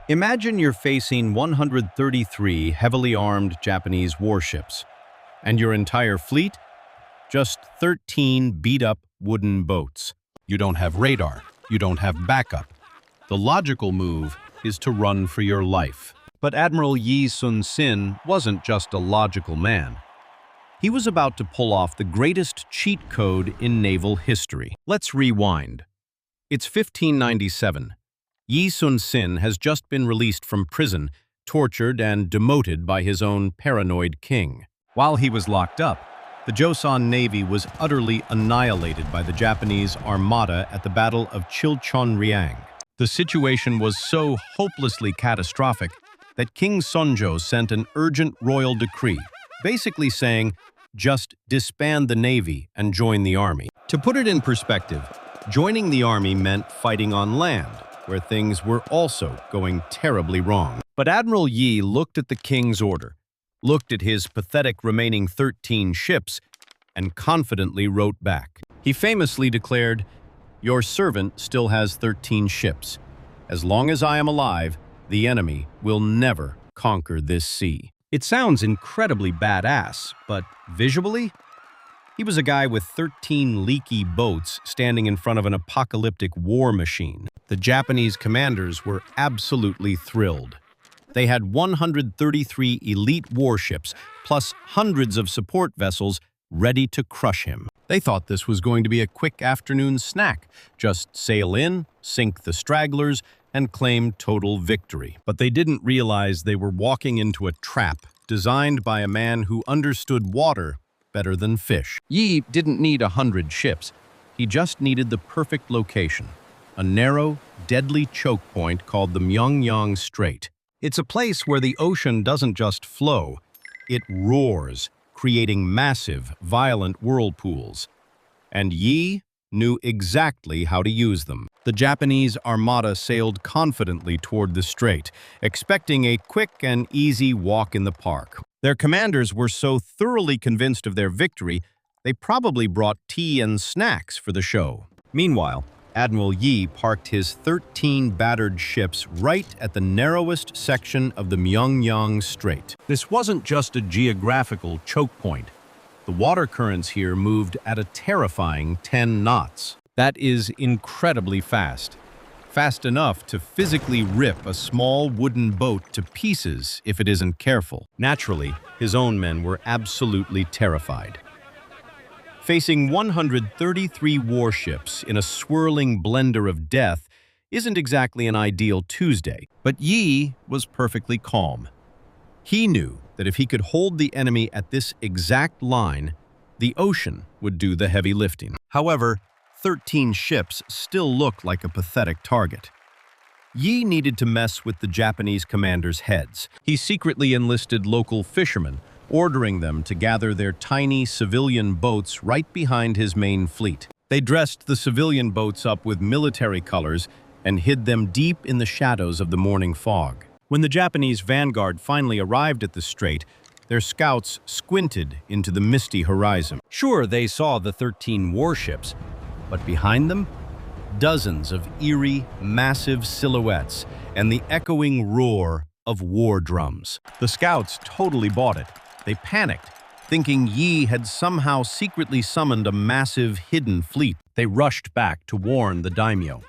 Imagine you're facing 133 heavily armed Japanese warships, and your entire fleet? Just 13 beat-up wooden boats. You don't have radar. You don't have backup. The logical move is to run for your life. But Admiral Yi Sun-sin wasn't just a logical man. He was about to pull off the greatest cheat code in naval history. Let's rewind. It's 1597. Yi Sun-sin has just been released from prison, tortured and demoted by his own paranoid king. While he was locked up, the Joseon Navy was utterly annihilated by the Japanese armada at the Battle of Myeongnyang. The situation was so hopelessly catastrophic that King Sonjo sent an urgent royal decree, basically saying, just disband the navy and join the army. To put it in perspective, joining the army meant fighting on land, where things were also going terribly wrong. But Admiral Yi looked at the king's order, looked at his pathetic remaining 13 ships, and confidently wrote back. He famously declared, "Your servant still has 13 ships. As long as I am alive, the enemy will never conquer this sea." It sounds incredibly badass, but visually? He was a guy with 13 leaky boats standing in front of an apocalyptic war machine. The Japanese commanders were absolutely thrilled. They had 133 elite warships, plus hundreds of support vessels ready to crush him. They thought this was going to be a quick afternoon snack. Just sail in, sink the stragglers, and claim total victory. But they didn't realize they were walking into a trap designed by a man who understood water better than fish. Yi didn't need 100 ships. He just needed the perfect location, a narrow, deadly choke point called the Myeongnyang Strait. It's a place where the ocean doesn't just flow, it roars, creating massive, violent whirlpools. And Yi knew exactly how to use them. The Japanese armada sailed confidently toward the strait, expecting a quick and easy walk in the park. Their commanders were so thoroughly convinced of their victory, they probably brought tea and snacks for the show. Meanwhile, Admiral Yi parked his 13 battered ships right at the narrowest section of the Myeongnyang Strait. This wasn't just a geographical choke point. The water currents here moved at a terrifying 10 knots. That is incredibly fast. Fast enough to physically rip a small wooden boat to pieces if it isn't careful. Naturally, his own men were absolutely terrified. Facing 133 warships in a swirling blender of death isn't exactly an ideal Tuesday, but Yi was perfectly calm. He knew that if he could hold the enemy at this exact line, the ocean would do the heavy lifting. However, 13 ships still looked like a pathetic target. Yi needed to mess with the Japanese commanders' heads. He secretly enlisted local fishermen, ordering them to gather their tiny civilian boats right behind his main fleet. They dressed the civilian boats up with military colors and hid them deep in the shadows of the morning fog. When the Japanese vanguard finally arrived at the strait, their scouts squinted into the misty horizon. Sure, they saw the 13 warships, but behind them, dozens of eerie, massive silhouettes and the echoing roar of war drums. The scouts totally bought it. They panicked, thinking Yi had somehow secretly summoned a massive hidden fleet. They rushed back to warn the daimyo.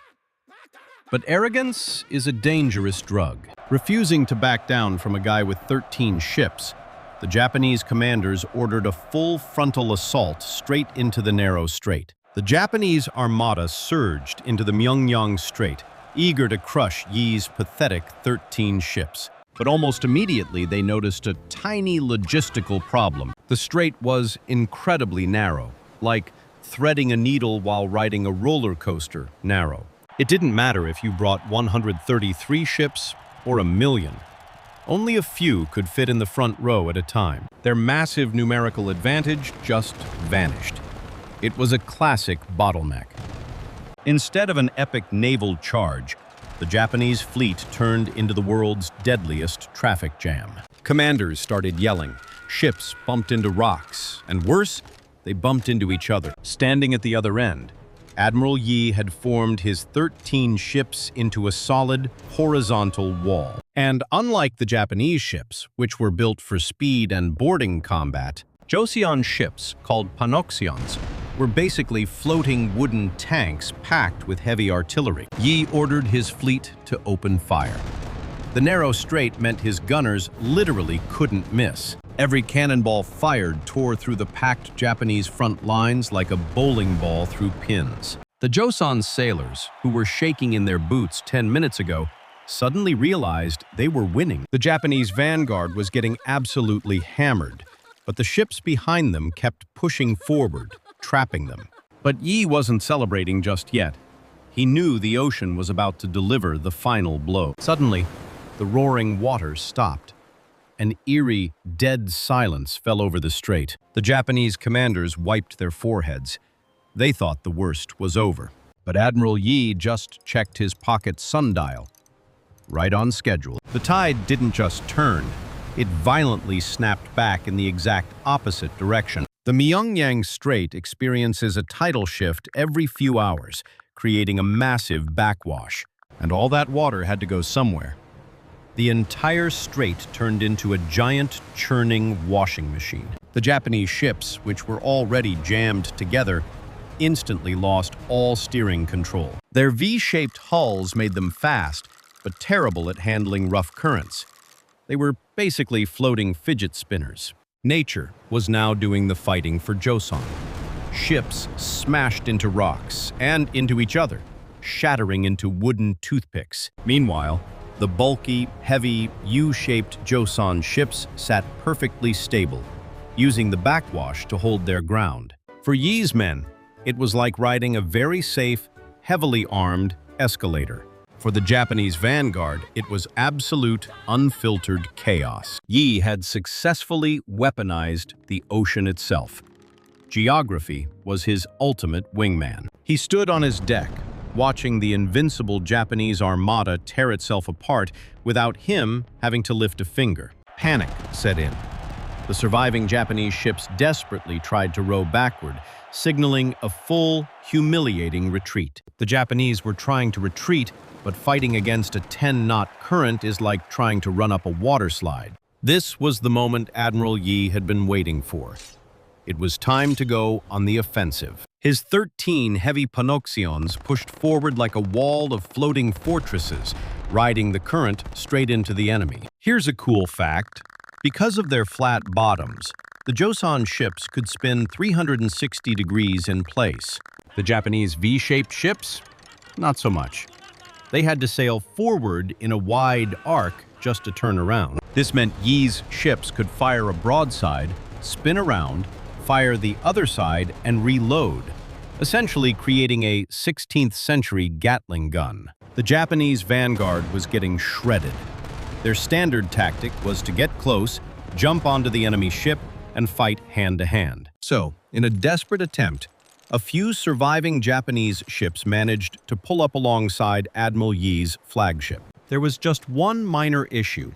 But arrogance is a dangerous drug. Refusing to back down from a guy with 13 ships, the Japanese commanders ordered a full frontal assault straight into the narrow strait. The Japanese armada surged into the Myeongnyang Strait, eager to crush Yi's pathetic 13 ships. But almost immediately they noticed a tiny logistical problem. The strait was incredibly narrow, like threading a needle while riding a roller coaster narrow. It didn't matter if you brought 133 ships or 1,000,000. Only a few could fit in the front row at a time. Their massive numerical advantage just vanished. It was a classic bottleneck. Instead of an epic naval charge, the Japanese fleet turned into the world's deadliest traffic jam. Commanders started yelling, ships bumped into rocks, and worse, they bumped into each other. Standing at the other end, Admiral Yi had formed his 13 ships into a solid, horizontal wall. And unlike the Japanese ships, which were built for speed and boarding combat, Joseon ships, called Panoxions, were basically floating wooden tanks packed with heavy artillery. Yi ordered his fleet to open fire. The narrow strait meant his gunners literally couldn't miss. Every cannonball fired tore through the packed Japanese front lines like a bowling ball through pins. The Joseon sailors, who were shaking in their boots 10 minutes ago, suddenly realized they were winning. The Japanese vanguard was getting absolutely hammered, but the ships behind them kept pushing forward, trapping them. But Yi wasn't celebrating just yet. He knew the ocean was about to deliver the final blow. Suddenly, the roaring waters stopped. An eerie, dead silence fell over the strait. The Japanese commanders wiped their foreheads. They thought the worst was over. But Admiral Yi just checked his pocket sundial. Right on schedule. The tide didn't just turn. It violently snapped back in the exact opposite direction. The Myeongnyang Strait experiences a tidal shift every few hours, creating a massive backwash. And all that water had to go somewhere. The entire strait turned into a giant, churning washing machine. The Japanese ships, which were already jammed together, instantly lost all steering control. Their V-shaped hulls made them fast, but terrible at handling rough currents. They were basically floating fidget spinners. Nature was now doing the fighting for Joseon. Ships smashed into rocks and into each other, shattering into wooden toothpicks. Meanwhile, the bulky, heavy, U-shaped Joseon ships sat perfectly stable, using the backwash to hold their ground. For Yi's men, it was like riding a very safe, heavily armed escalator. For the Japanese vanguard, it was absolute, unfiltered chaos. Yi had successfully weaponized the ocean itself. Geography was his ultimate wingman. He stood on his deck, watching the invincible Japanese armada tear itself apart without him having to lift a finger. Panic set in. The surviving Japanese ships desperately tried to row backward, signaling a full, humiliating retreat. The Japanese were trying to retreat, but fighting against a 10-knot current is like trying to run up a water slide. This was the moment Admiral Yi had been waiting for. It was time to go on the offensive. His 13 heavy Panoxions pushed forward like a wall of floating fortresses, riding the current straight into the enemy. Here's a cool fact. Because of their flat bottoms, the Joseon ships could spin 360 degrees in place. The Japanese V-shaped ships? Not so much. They had to sail forward in a wide arc just to turn around. This meant Yi's ships could fire a broadside, spin around, fire the other side, and reload, essentially creating a 16th century Gatling gun. The Japanese vanguard was getting shredded. Their standard tactic was to get close, jump onto the enemy ship, and fight hand-to-hand. So, in a desperate attempt, a few surviving Japanese ships managed to pull up alongside Admiral Yi's flagship. There was just one minor issue.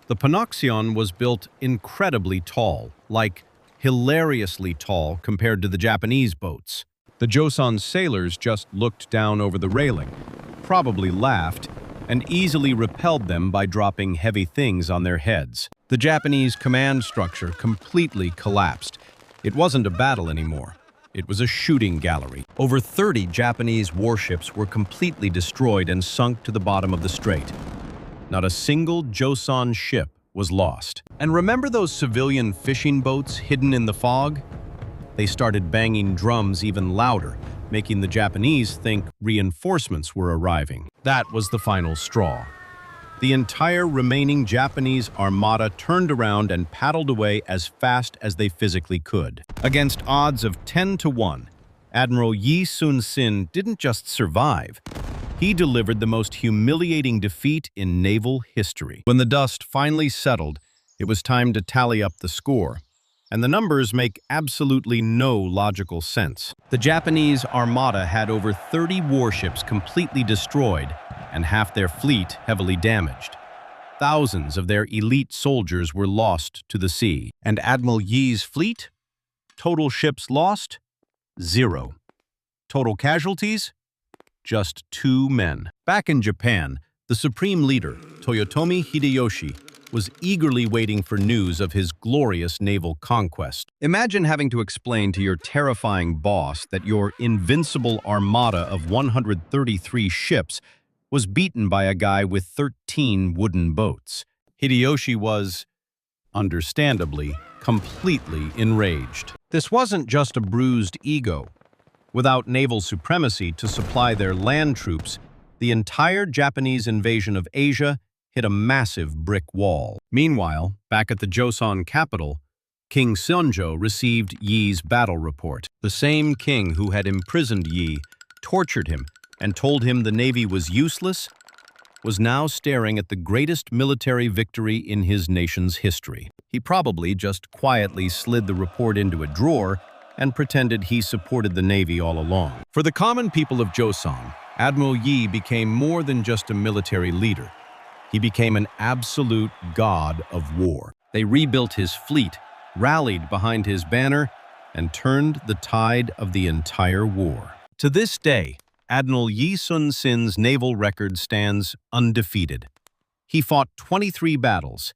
The Panoxion was built incredibly tall, like hilariously tall compared to the Japanese boats. The Joseon sailors just looked down over the railing, probably laughed, and easily repelled them by dropping heavy things on their heads. The Japanese command structure completely collapsed. It wasn't a battle anymore. It was a shooting gallery. Over 30 Japanese warships were completely destroyed and sunk to the bottom of the strait. Not a single Joseon ship was lost. And remember those civilian fishing boats hidden in the fog? They started banging drums even louder, making the Japanese think reinforcements were arriving. That was the final straw. The entire remaining Japanese armada turned around and paddled away as fast as they physically could. Against odds of 10-1, Admiral Yi Sun-sin didn't just survive. He delivered the most humiliating defeat in naval history. When the dust finally settled, it was time to tally up the score. And the numbers make absolutely no logical sense. The Japanese armada had over 30 warships completely destroyed and half their fleet heavily damaged. Thousands of their elite soldiers were lost to the sea. And Admiral Yi's fleet? Total ships lost? 0. Total casualties? Just 2 men. Back in Japan, the supreme leader, Toyotomi Hideyoshi, was eagerly waiting for news of his glorious naval conquest. Imagine having to explain to your terrifying boss that your invincible armada of 133 ships was beaten by a guy with 13 wooden boats. Hideyoshi was, understandably, completely enraged. This wasn't just a bruised ego. Without naval supremacy to supply their land troops, the entire Japanese invasion of Asia hit a massive brick wall. Meanwhile, back at the Joseon capital, King Seonjo received Yi's battle report. The same king who had imprisoned Yi, tortured him, and told him the navy was useless, was now staring at the greatest military victory in his nation's history. He probably just quietly slid the report into a drawer and pretended he supported the navy all along. For the common people of Joseon, Admiral Yi became more than just a military leader. He became an absolute god of war. They rebuilt his fleet, rallied behind his banner, and turned the tide of the entire war. To this day, Admiral Yi Sun-sin's naval record stands undefeated. He fought 23 battles,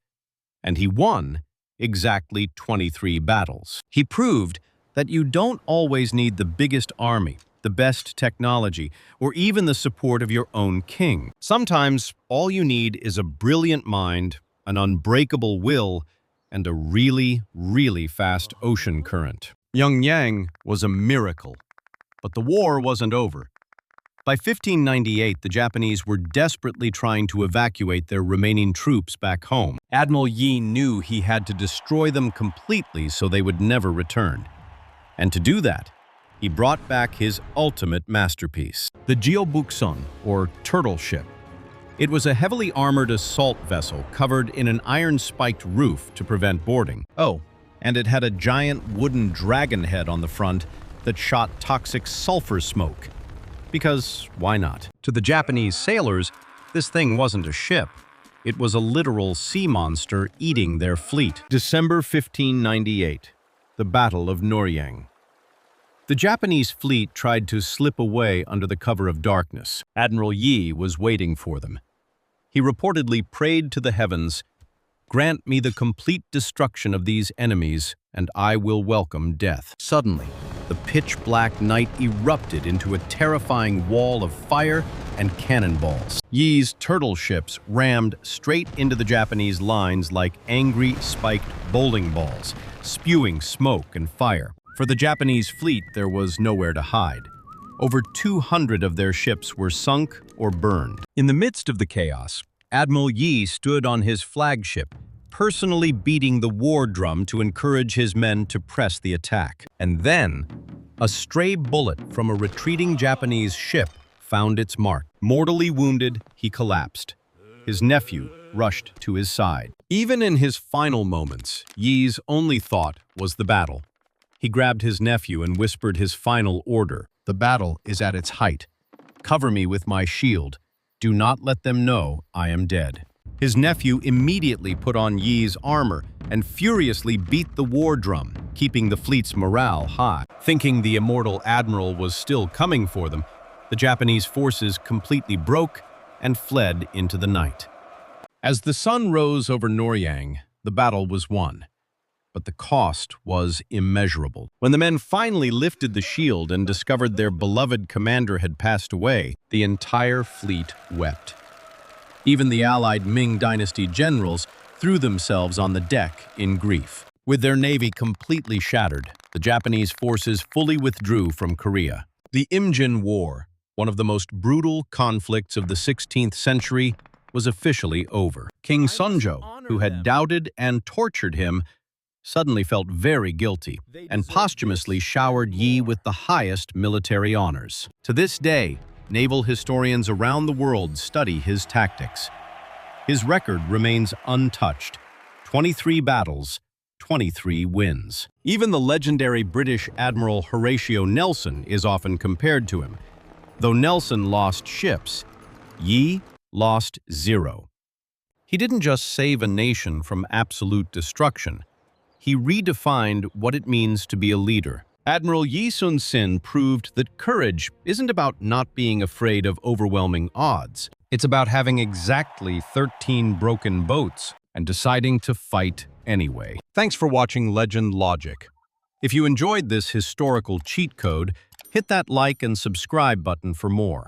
and he won exactly 23 battles. He proved that you don't always need the biggest army, the best technology, or even the support of your own king. Sometimes, all you need is a brilliant mind, an unbreakable will, and a really, really fast ocean current. Myeongnyang was a miracle, but the war wasn't over. By 1598, the Japanese were desperately trying to evacuate their remaining troops back home. Admiral Yi knew he had to destroy them completely so they would never return. And to do that, he brought back his ultimate masterpiece, the Geobukseon, or turtle ship. It was a heavily armored assault vessel covered in an iron-spiked roof to prevent boarding. Oh, and it had a giant wooden dragon head on the front that shot toxic sulfur smoke. Because why not? To the Japanese sailors, this thing wasn't a ship. It was a literal sea monster eating their fleet. December 1598, the Battle of Myeongnyang. The Japanese fleet tried to slip away under the cover of darkness. Admiral Yi was waiting for them. He reportedly prayed to the heavens, "Grant me the complete destruction of these enemies, and I will welcome death." Suddenly, the pitch-black night erupted into a terrifying wall of fire and cannonballs. Yi's turtle ships rammed straight into the Japanese lines like angry, spiked bowling balls, spewing smoke and fire. For the Japanese fleet, there was nowhere to hide. Over 200 of their ships were sunk or burned. In the midst of the chaos, Admiral Yi stood on his flagship, personally beating the war drum to encourage his men to press the attack. And then, a stray bullet from a retreating Japanese ship found its mark. Mortally wounded, he collapsed. His nephew rushed to his side. Even in his final moments, Yi's only thought was the battle. He grabbed his nephew and whispered his final order. "The battle is at its height. Cover me with my shield. Do not let them know I am dead." His nephew immediately put on Yi's armor and furiously beat the war drum, keeping the fleet's morale high. Thinking the immortal admiral was still coming for them, the Japanese forces completely broke and fled into the night. As the sun rose over Myeongnyang, the battle was won. But the cost was immeasurable. When the men finally lifted the shield and discovered their beloved commander had passed away, the entire fleet wept. Even the allied Ming Dynasty generals threw themselves on the deck in grief. With their navy completely shattered, the Japanese forces fully withdrew from Korea. The Imjin War, one of the most brutal conflicts of the 16th century, was officially over. King Seonjo, who had doubted and tortured him, suddenly felt very guilty and posthumously showered Yi with the highest military honors. To this day, naval historians around the world study his tactics. His record remains untouched: 23 battles, 23 wins. Even the legendary British Admiral Horatio Nelson is often compared to him. Though Nelson lost ships, Yi lost 0. He didn't just save a nation from absolute destruction. He redefined what it means to be a leader. Admiral Yi Sun-sin proved that courage isn't about not being afraid of overwhelming odds. It's about having exactly 13 broken boats and deciding to fight anyway. Thanks for watching Legend Logic. If you enjoyed this historical cheat code, hit that like and subscribe button for more.